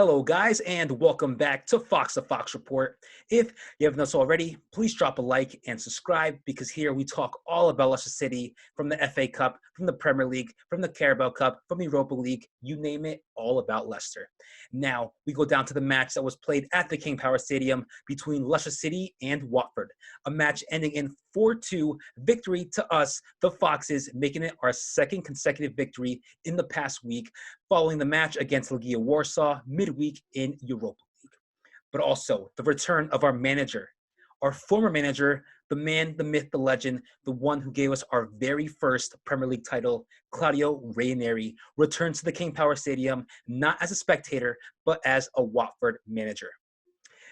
Hello, guys, and welcome back to Fox the Fox Report. If you haven't done so already, please drop a like and subscribe because here we talk all about Leicester City from the FA Cup, from the Premier League, from the Carabao Cup, from the Europa League, you name it, all about Leicester. Now, we go down to the match that was played at the King Power Stadium between Leicester City and Watford, a match ending in 4-2 victory to us, the Foxes, making it our second consecutive victory in the past week, following the match against Legia Warsaw midweek in Europa League. But also the return of our manager, our former manager, the man, the myth, the legend, the one who gave us our very first Premier League title, Claudio Ranieri, returns to the King Power Stadium, not as a spectator, but as a Watford manager.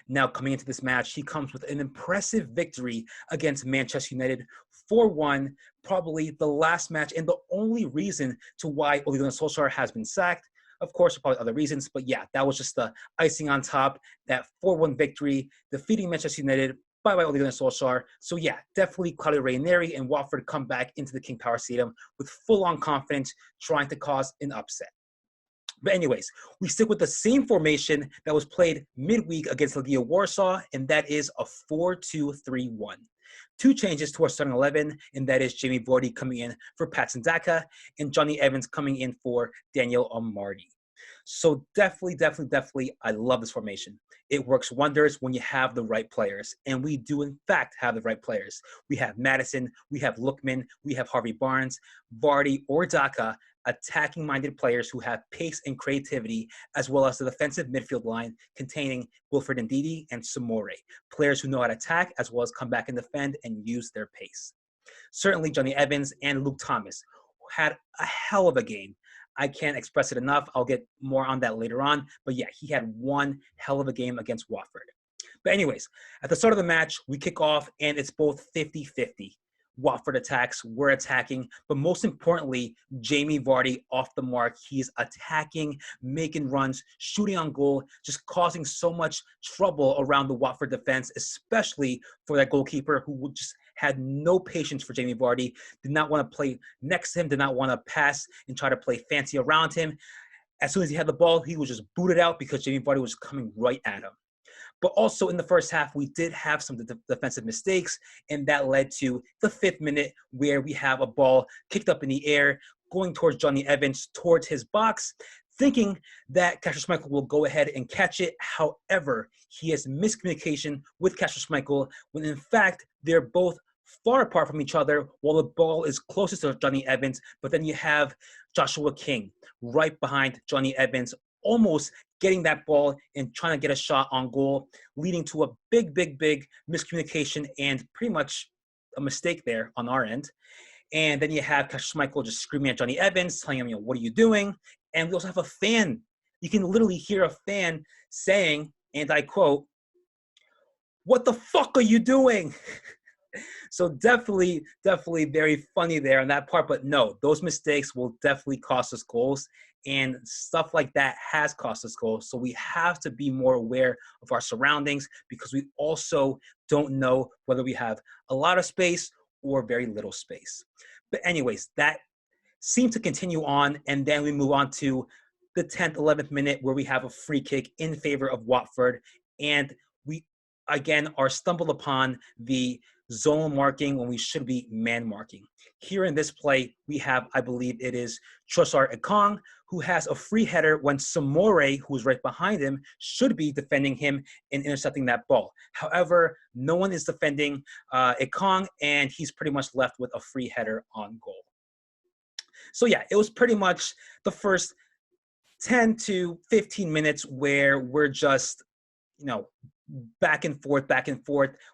Now, coming into this match, he comes with an impressive victory against Manchester United, 4-1, probably the last match and the only reason to why Ole Gunnar Solskjaer has been sacked. Of course, probably other reasons, but yeah, that was just the icing on top, that 4-1 victory, defeating Manchester United by Ole Gunnar Solskjaer. So yeah, definitely Claudio Ranieri and Watford come back into the King Power Stadium with full-on confidence, trying to cause an upset. But anyways, we stick with the same formation that was played midweek against Legia Warsaw, and that is a 4-2-3-1. Two changes to our starting 11, and that is Jamie Vardy coming in for Patson Daka and Johnny Evans coming in for Daniel Amartey. So definitely, I love this formation. It works wonders when you have the right players, and we do in fact have the right players. We have Madison, we have Lookman, we have Harvey Barnes, Vardy, or Daka, attacking-minded players who have pace and creativity, as well as the defensive midfield line containing Wilfred Ndidi and Samore, players who know how to attack as well as come back and defend and use their pace. Certainly, Johnny Evans and Luke Thomas had a hell of a game. I can't express it enough. I'll get more on that later on. But yeah, he had one hell of a game against Watford. But anyways, at the start of the match, we kick off, and it's both 50-50. Watford attacks, we're attacking, but most importantly, Jamie Vardy off the mark. He's attacking, making runs, shooting on goal, just causing so much trouble around the Watford defense, especially for that goalkeeper who just had no patience for Jamie Vardy, did not want to play next to him, did not want to pass and try to play fancy around him. As soon as he had the ball, he was just booted out because Jamie Vardy was coming right at him. But also in the first half, we did have some defensive mistakes, and that led to the 5th minute where we have a ball kicked up in the air, going towards Johnny Evans, towards his box, thinking that Kasper Schmeichel will go ahead and catch it. However, he has miscommunication with Kasper Schmeichel when in fact they're both far apart from each other while the ball is closest to Johnny Evans, but then you have Joshua King right behind Johnny Evans, almost getting that ball and trying to get a shot on goal, leading to a big miscommunication and pretty much a mistake there on our end. And then you have Kasper Schmeichel just screaming at Johnny Evans, telling him, what are you doing? And we also have a fan. You can literally hear a fan saying, and I quote, "What the fuck are you doing?" So definitely very funny there on that part. But no, those mistakes will definitely cost us goals. And stuff like that has cost us goals. So we have to be more aware of our surroundings because we also don't know whether we have a lot of space or very little space. But anyways, that seemed to continue on. And then we move on to the 10th, 11th minute where we have a free kick in favor of Watford. And we, again, are stumbled upon the zone marking when we should be man marking. Here in this play, we have, I believe it is Trossard Ekong, who has a free header when Samore, who is right behind him, should be defending him and intercepting that ball. However, no one is defending Ekong, and he's pretty much left with a free header on goal. So yeah, it was pretty much the first 10 to 15 minutes where we're just, back and forth.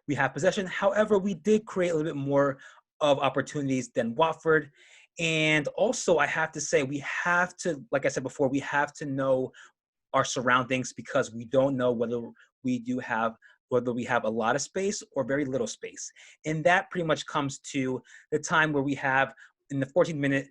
We have possession. However, we did create a little bit more of opportunities than Watford. And also, I have to say, we have to, like I said before, we have to know our surroundings because we don't know whether we have a lot of space or very little space. And that pretty much comes to the time where we have, in the 14th minute,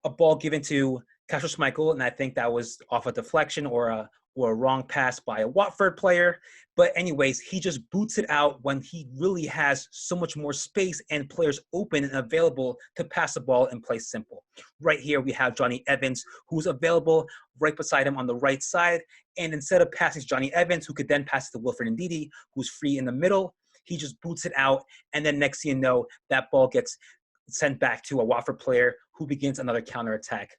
a ball given to Kasper Schmeichel, and I think that was off a deflection or or a wrong pass by a Watford player. But anyways, he just boots it out when he really has so much more space and players open and available to pass the ball and play simple. Right here, we have Johnny Evans, who's available right beside him on the right side. And instead of passing to Johnny Evans, who could then pass to Wilfred Ndidi, who's free in the middle, he just boots it out. And then next thing you know, that ball gets sent back to a Watford player who begins another counterattack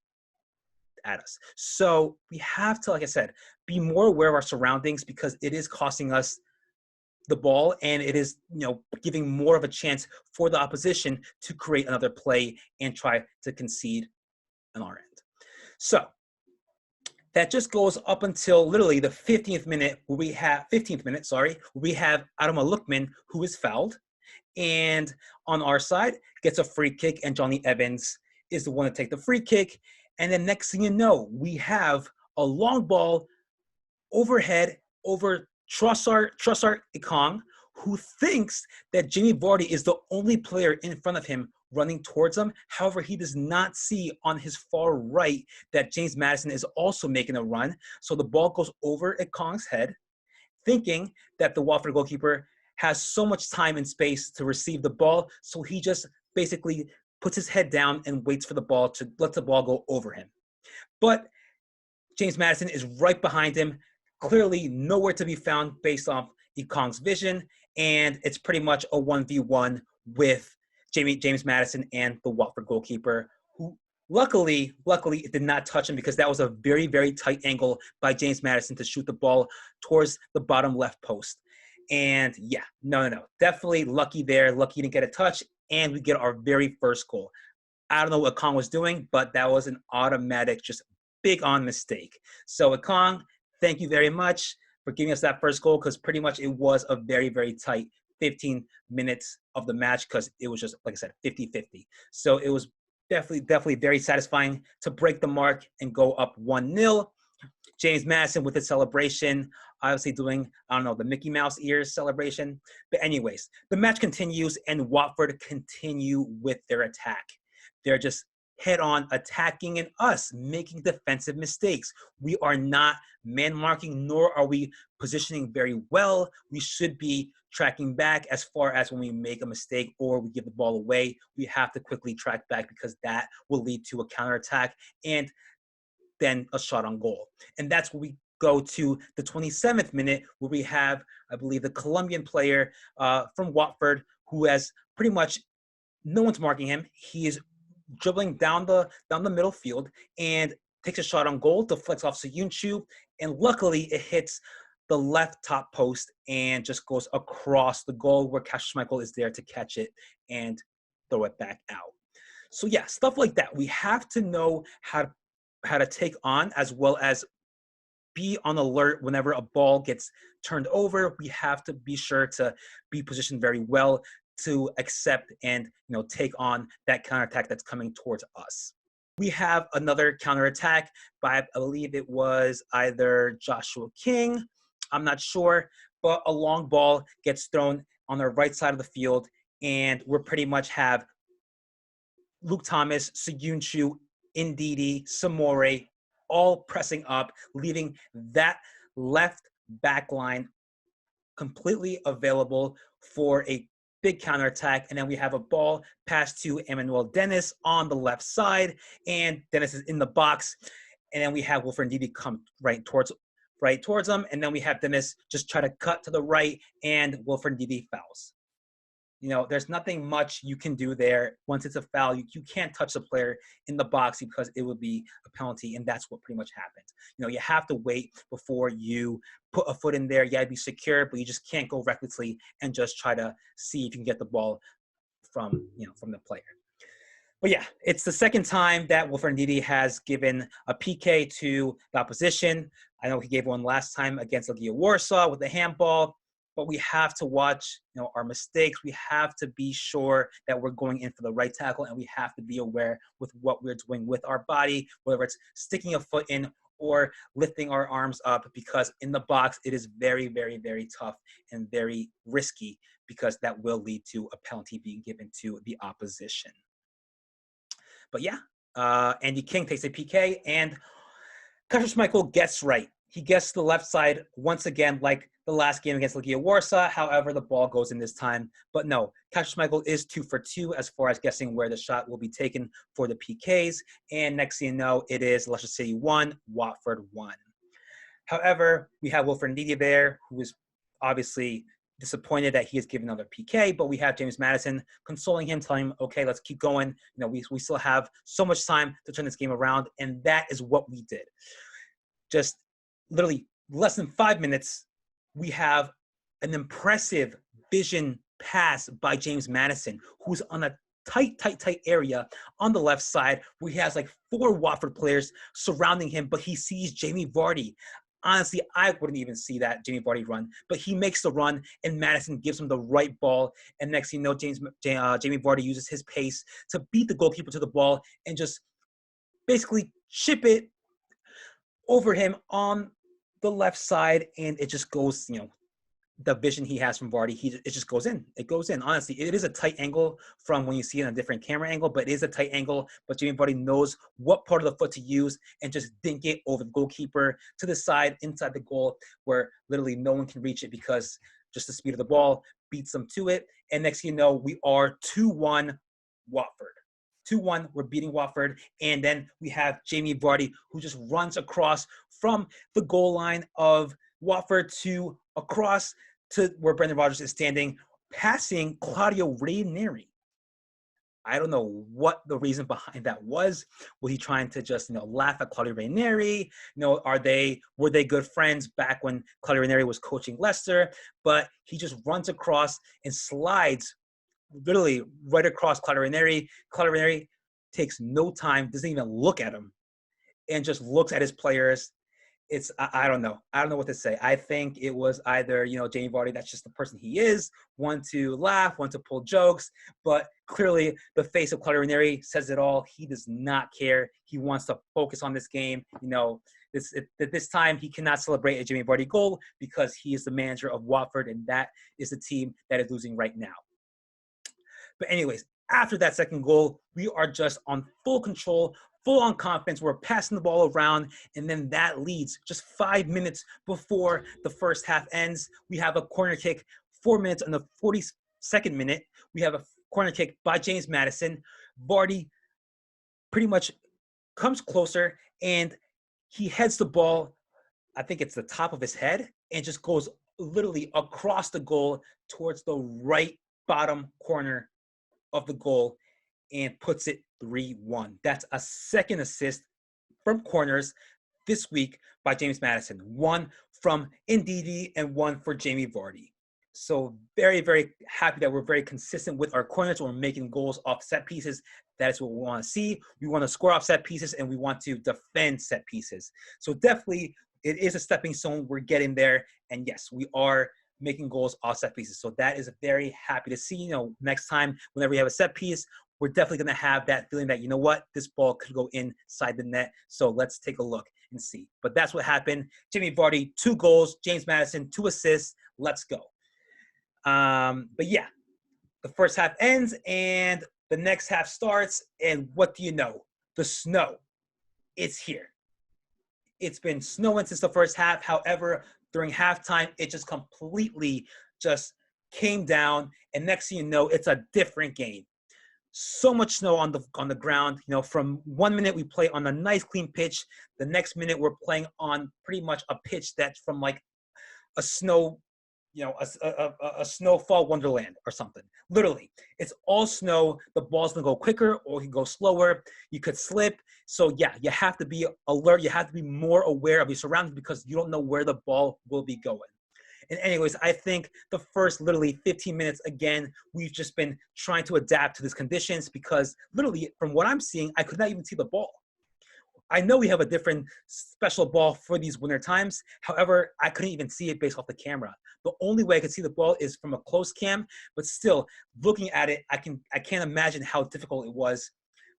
at us. So we have to, like I said, be more aware of our surroundings because it is costing us the ball and it is, giving more of a chance for the opposition to create another play and try to concede on our end. So that just goes up until literally the 15th minute where we have Adam Lookman who is fouled and on our side gets a free kick and Johnny Evans is the one to take the free kick. And then next thing you know, we have a long ball overhead over Trossard Ikong, who thinks that Jamie Vardy is the only player in front of him running towards him. However, he does not see on his far right that James Maddison is also making a run. So the ball goes over Ikong's head, thinking that the Watford goalkeeper has so much time and space to receive the ball. So he just basically puts his head down and waits for the ball to let the ball go over him. But James Maddison is right behind him, clearly nowhere to be found based off Ikong's vision, and it's pretty much a 1v1 with James Maddison and the Watford goalkeeper, who luckily it did not touch him because that was a very, very tight angle by James Maddison to shoot the ball towards the bottom left post. And yeah, no. Definitely lucky there. Lucky he didn't get a touch, and we get our very first goal. I don't know what Ikong was doing, but that was an automatic, just big on mistake. So Ikong, thank you very much for giving us that first goal because pretty much it was a very, very tight 15 minutes of the match because it was just, like I said, 50-50. So it was definitely very satisfying to break the mark and go up 1-0. James Maddison with his celebration, obviously doing, the Mickey Mouse ears celebration. But anyways, the match continues and Watford continue with their attack. They're just head-on attacking and us making defensive mistakes. We are not man-marking, nor are we positioning very well. We should be tracking back as far as when we make a mistake or we give the ball away. We have to quickly track back because that will lead to a counterattack and then a shot on goal. And that's where we go to the 27th minute where we have, I believe, the Colombian player from Watford who has pretty much no one's marking him. He is dribbling down the middle field and takes a shot on goal, deflects off Soyuncu, and luckily it hits the left top post and just goes across the goal where Schmeichel is there to catch it and throw it back out. So yeah, stuff like that. We have to know how to take on as well as be on alert whenever a ball gets turned over. We have to be sure to be positioned very well to accept and take on that counterattack that's coming towards us. We have another counterattack by, I believe it was either Joshua King, I'm not sure, but a long ball gets thrown on the right side of the field, and we pretty much have Luke Thomas, Soyuncu, Ndidi, Samore, all pressing up, leaving that left back line completely available for a big counterattack. And then we have a ball passed to Emmanuel Dennis on the left side, and Dennis is in the box. And then we have Wilfred Ndidi come right towards him. And then we have Dennis just try to cut to the right, and Wilfred Ndidi fouls. There's nothing much you can do there. Once it's a foul, you can't touch the player in the box because it would be a penalty, and that's what pretty much happened. You have to wait before you put a foot in there. You got to be secure, but you just can't go recklessly and just try to see if you can get the ball from the player. But yeah, it's the second time that Wilfred Ndidi has given a PK to the opposition. I know he gave one last time against Legia Warsaw with the handball. But we have to watch, our mistakes. We have to be sure that we're going in for the right tackle, and we have to be aware with what we're doing with our body, whether it's sticking a foot in or lifting our arms up, because in the box, it is very, very, very tough and very risky because that will lead to a penalty being given to the opposition. But yeah, Andy King takes a PK, and Schmeichel gets right. He gets to the left side once again, like the last game against Legia Warsaw. However, the ball goes in this time. But no, Kasper Schmeichel is 2 for 2 as far as guessing where the shot will be taken for the PKs. And next thing you know, it is Leicester City 1, Watford 1. However, we have Wilfred Ndidi there, who is obviously disappointed that he is given another PK, but we have James Maddison consoling him, telling him, okay, let's keep going. We still have so much time to turn this game around, and that is what we did. Just literally less than 5 minutes, we have an impressive vision pass by James Maddison, who's on a tight area on the left side where he has like 4 Watford players surrounding him, but he sees Jamie Vardy. Honestly, I wouldn't even see that Jamie Vardy run, but he makes the run, and Maddison gives him the right ball. And next thing you know, Jamie Vardy uses his pace to beat the goalkeeper to the ball and just basically chip it over him on the left side, and it just goes, the vision he has from Vardy, it just goes in. It goes in. Honestly, it is a tight angle from when you see it in a different camera angle, but it is a tight angle. But Jamie Vardy knows what part of the foot to use and just dink it over the goalkeeper to the side inside the goal where literally no one can reach it because just the speed of the ball beats them to it. And next thing you know, we are 2-1 Watford. 2-1, we're beating Watford. And then we have Jamie Vardy, who just runs across from the goal line of Watford to across to where Brendan Rodgers is standing, passing Claudio Ranieri. I don't know what the reason behind that was. Was he trying to just, laugh at Claudio Ranieri? Were they good friends back when Claudio Ranieri was coaching Leicester? But he just runs across and slides literally right across Claudio Ranieri. Claudio Ranieri takes no time, doesn't even look at him, and just looks at his players. I don't know. I don't know what to say. I think it was either, Jamie Vardy, that's just the person he is, one to laugh, one to pull jokes, but clearly the face of Claudio Ranieri says it all. He does not care. He wants to focus on this game. This time he cannot celebrate a Jamie Vardy goal because he is the manager of Watford, and that is the team that is losing right now. But anyways, after that second goal, we are just on full control, full on confidence. We're passing the ball around, and then that leads just 5 minutes before the first half ends. We have a corner kick, 4 minutes in the 42nd minute. We have a corner kick by James Maddison. Vardy pretty much comes closer, and he heads the ball, I think it's the top of his head, and just goes literally across the goal towards the right bottom corner of the goal and puts it 3-1. That's a second assist from corners this week by James Maddison. One from Ndidi and one for Jamie Vardy. So very, very happy that we're very consistent with our corners. We're making goals off set pieces. That is what we want to see. We want to score off set pieces, and we want to defend set pieces. So definitely it is a stepping stone. We're getting there. And yes, we are making goals off set pieces. So that is very happy to see. Next time, whenever we have a set piece, we're definitely going to have that feeling that, this ball could go inside the net. So let's take a look and see. But that's what happened. Jamie Vardy, 2 goals. James Maddison, 2 assists. Let's go. But yeah, the first half ends and the next half starts. And what do you know? The snow. It's here. It's been snowing since the first half. However, during halftime, it just completely just came down. And next thing you know, it's a different game. So much snow on the ground. From 1 minute we play on a nice clean pitch. The next minute we're playing on pretty much a pitch that's from like a snow, a snowfall wonderland or something. Literally, it's all snow. The ball's gonna go quicker or you can go slower. You could slip. So yeah, you have to be alert. You have to be more aware of your surroundings because you don't know where the ball will be going. And anyways, I think the first literally 15 minutes, again, we've just been trying to adapt to these conditions because literally from what I'm seeing, I could not even see the ball. I know we have a different special ball for these winter times. However, I couldn't even see it based off the camera. The only way I could see the ball is from a close cam, but still looking at it, I can't imagine how difficult it was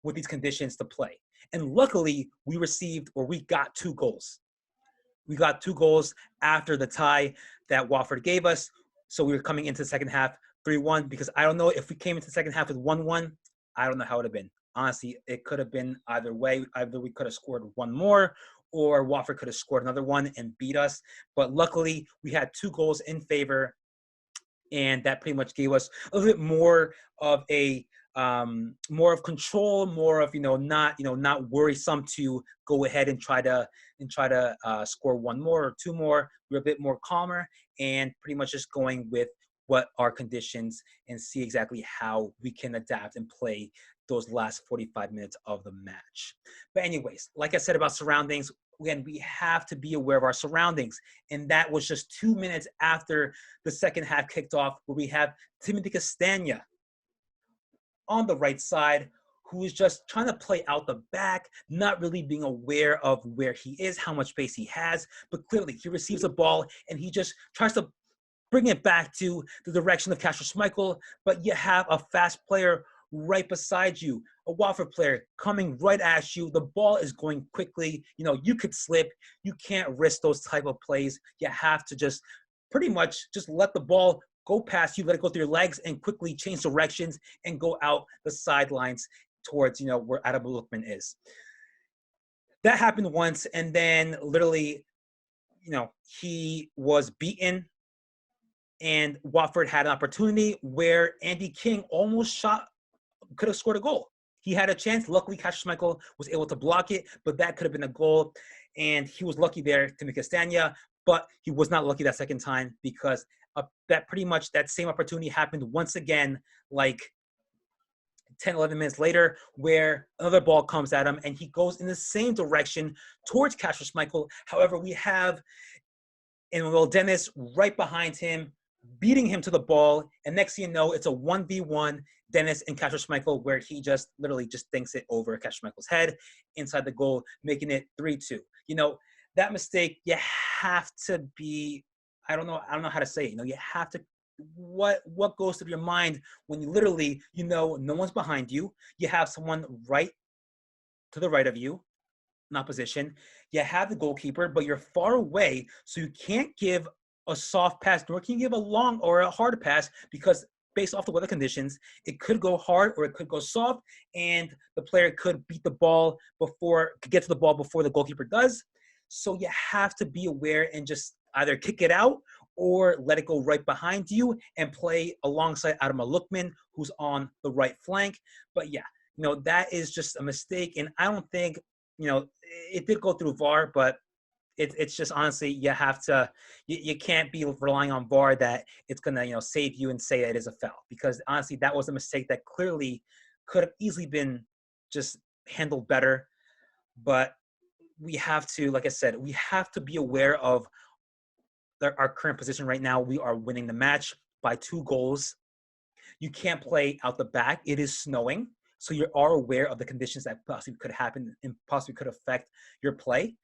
with these conditions to play. And luckily we got 2 goals. We got 2 goals after the tie that Watford gave us. So we were coming into the second half 3-1 because I don't know if we came into the second half with 1-1, I don't know how it would have been. Honestly, it could have been either way. Either we could have scored 1 more or Watford could have scored another one and beat us. But luckily, we had 2 goals in favor, and that pretty much gave us a little bit more of a more of control, more of not worrisome to go ahead and try to score 1 more or 2 more. We're a bit more calmer and pretty much just going with what our conditions and see exactly how we can adapt and play those last 45 minutes of the match. But anyways, like I said about surroundings, again, we have to be aware of our surroundings. And that was just 2 minutes after the second half kicked off, where we have Timothy Castagna on the right side, who is just trying to play out the back, not really being aware of where he is, how much space he has. But clearly, he receives a ball and he just tries to bring it back to the direction of Kasper Schmeichel, but you have a fast player right beside you, a Watford player coming right at you. The ball is going quickly. You could slip. You can't risk those type of plays. You have to just pretty much just let the ball go past you, let it go through your legs, and quickly change directions and go out the sidelines towards, where Adam Lookman is. That happened once, and then literally, he was beaten, and Watford had an opportunity where Andy King almost could have scored a goal. He had a chance. Luckily, Kasper Schmeichel was able to block it, but that could have been a goal. And he was lucky there to make Castagna, but he was not lucky that second time because that same opportunity happened once again, like 10, 11 minutes later, where another ball comes at him and he goes in the same direction towards Kasper Schmeichel. However, we have Emmanuel Dennis right behind him, beating him to the ball. And next thing you know, it's a 1v1, Dennis and Kasper Schmeichel, where he just literally just thinks it over Kasper Schmeichel's head inside the goal, making it 3-2. That mistake, you have to be, I don't know how to say it. You have to, what goes through your mind when you literally, no one's behind you. You have someone right to the right of you, in opposition. You have the goalkeeper, but you're far away, so you can't give a soft pass, nor can you give a long or a hard pass, because based off the weather conditions, it could go hard or it could go soft, and the player could get to the ball before the goalkeeper does. So you have to be aware and just either kick it out or let it go right behind you and play alongside Adam Lookman, who's on the right flank. But yeah, that is just a mistake, and I don't think, it did go through VAR, but it's just honestly, you can't be relying on VAR that it's gonna save you and say that it is a foul, because honestly that was a mistake that clearly could have easily been just handled better. But we have to, like I said, we have to be aware of our current position right now. We are winning the match by 2 goals. You can't play out the back. It is snowing, so you are aware of the conditions that possibly could happen and possibly could affect your play.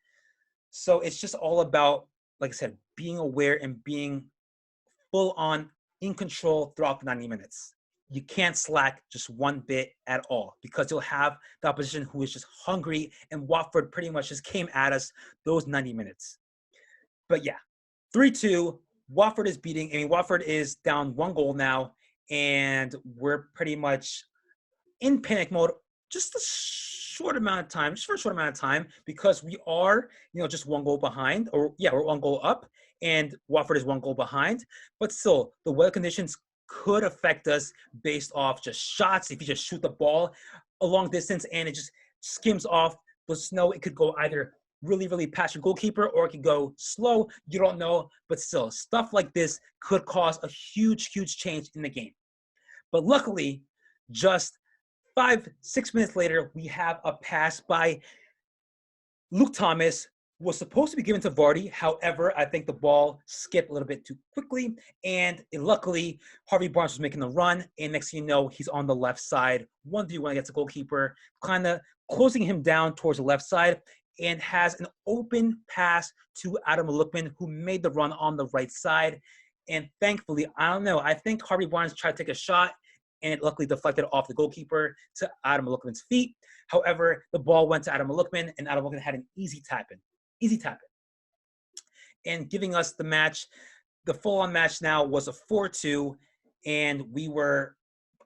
So it's just all about, like I said, being aware and being full on in control throughout the 90 minutes. You can't slack just one bit at all, because you'll have the opposition who is just hungry, and Watford pretty much just came at us those 90 minutes. But yeah, 3-2, Watford is Watford is down 1 goal now, and we're pretty much in panic mode just for a short amount of time, because we are, just 1 goal behind, we're 1 goal up, and Watford is 1 goal behind. But still, the weather conditions could affect us based off just shots. If you just shoot the ball a long distance and it just skims off the snow, it could go either really, really past your goalkeeper, or it could go slow. You don't know, but still, stuff like this could cause a huge, huge change in the game. But luckily, just 5-6 minutes later, we have a pass by Luke Thomas, who was supposed to be given to Vardy. However, I think the ball skipped a little bit too quickly, and luckily, Harvey Barnes was making the run, and next thing you know, he's on the left side, 1v1 against the goalkeeper, kind of closing him down towards the left side, and has an open pass to Adam Lookman, who made the run on the right side. And thankfully, I think Harvey Barnes tried to take a shot, and it luckily deflected off the goalkeeper to Adam Lookman's feet. However, the ball went to Adam Lookman, and Adam Lookman had an easy tap in. And giving us the match. The full-on match now was a 4-2, and we were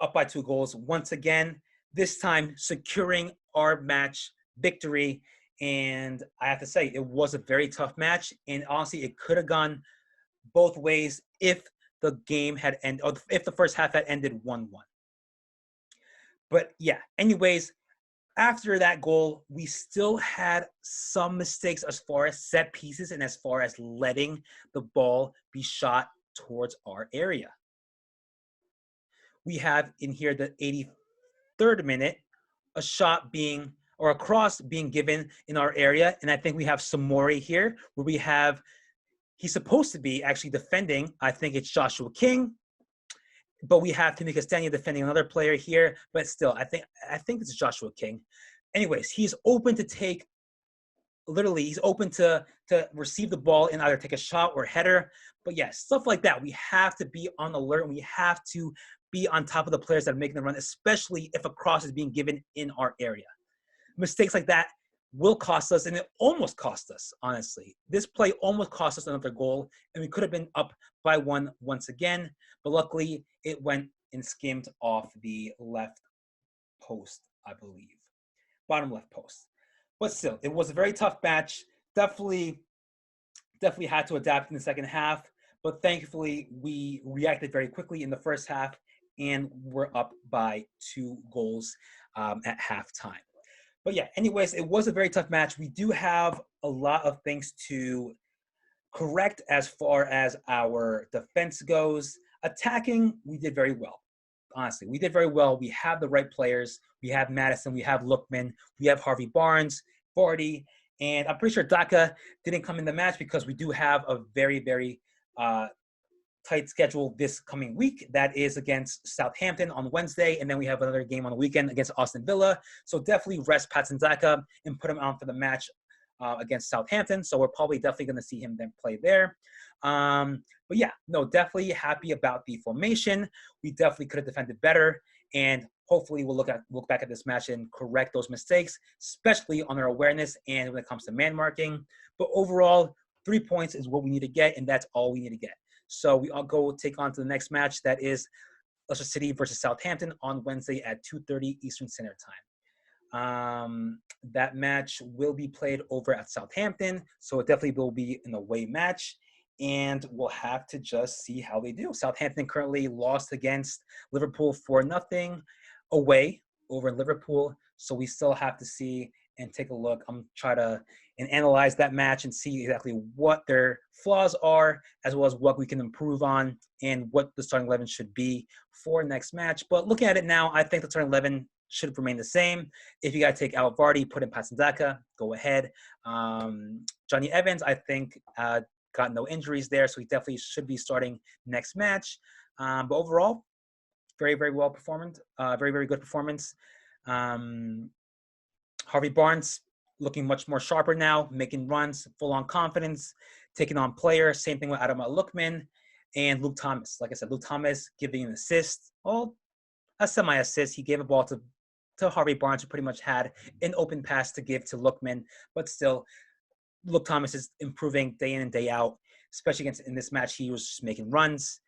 up by 2 goals once again, this time securing our match victory. And I have to say, it was a very tough match. And honestly, it could have gone both ways if the game had ended, or if the first half had ended 1-1. But yeah, anyways, after that goal, we still had some mistakes as far as set pieces and as far as letting the ball be shot towards our area. We have in here the 83rd minute, a shot being, or a cross being given in our area. And I think we have Samori here, where we have, he's supposed to be actually defending, I think it's Joshua King, but we have Timmy Castagna defending another player here. But still, I think it's Joshua King. Anyways, he's open to take, literally, he's open to receive the ball and either take a shot or header. But yeah, stuff like that. We have to be on alert, and we have to be on top of the players that are making the run, especially if a cross is being given in our area. Mistakes like that will cost us, and it almost cost us, honestly. This play almost cost us another goal, and we could have been up by 1 once again, but luckily it went and skimmed off the left post, I believe. Bottom left post. But still, it was a very tough match. Definitely had to adapt in the second half, but thankfully we reacted very quickly in the first half, and we're up by 2 goals at halftime. But yeah, anyways, it was a very tough match. We do have a lot of things to correct as far as our defense goes. Attacking, we did very well. Honestly, we did very well. We have the right players. We have Madison. We have Lookman. We have Harvey Barnes, Vardy. And I'm pretty sure Daka didn't come in the match because we do have a very, very tight schedule this coming week. That is against Southampton on Wednesday, and then we have another game on the weekend against Aston Villa. So definitely rest Patson Daka and put him on for the match against Southampton. So we're probably definitely going to see him then play there. But yeah, no, definitely happy about the formation. We definitely could have defended better, and hopefully we'll look back at this match and correct those mistakes, especially on our awareness and when it comes to man marking. But overall, 3 points is what we need to get, and that's all we need to get. So we all go take on to the next match. That is Leicester City versus Southampton on Wednesday at 2:30 Eastern Standard Time. That match will be played over at Southampton, so it definitely will be an away match, and we'll have to just see how they do. Southampton currently lost against Liverpool 4-0 away over in Liverpool, so we still have to see and take a look. I'm trying to analyze that match and see exactly what their flaws are, as well as what we can improve on and what the starting 11 should be for next match. But looking at it now, I think the starting 11 should remain the same. If you got to take out Vardy, put in Patson Daka, go ahead. Johnny Evans, I think, got no injuries there, so he definitely should be starting next match. But overall, very, very well performed. Very, very good performance. Harvey Barnes looking much more sharper now, making runs, full on confidence, taking on players. Same thing with Adam Lookman and Luke Thomas. Like I said, Luke Thomas giving an assist. Well, a semi-assist. He gave a ball to Harvey Barnes, who pretty much had an open pass to give to Lookman. But still, Luke Thomas is improving day in and day out, especially in this match. He was just making runs,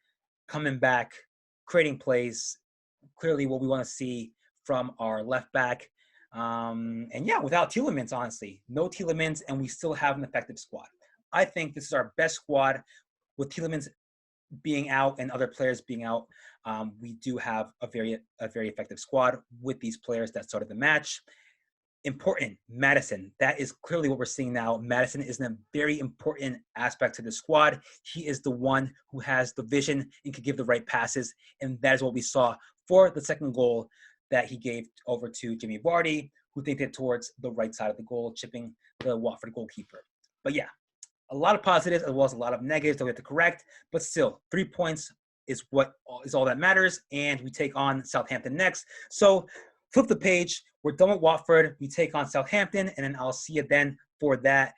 coming back, creating plays. Clearly what we want to see from our left back. And yeah, without Tielemans, honestly, no Tielemans, and we still have an effective squad. I think this is our best squad with Tielemans being out and other players being out. We do have a very effective squad with these players that started the match. Important, Madison. That is clearly what we're seeing now. Madison is a very important aspect to the squad. He is the one who has the vision and can give the right passes, and that is what we saw for the second goal that he gave over to Jimmy Vardy, who think it towards the right side of the goal, chipping the Watford goalkeeper. But yeah, a lot of positives as well as a lot of negatives that we have to correct. But still, 3 points is all that matters, and we take on Southampton next. So flip the page. We're done with Watford. We take on Southampton, and then I'll see you then for that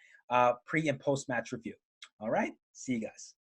pre- and post-match review. All right? See you guys.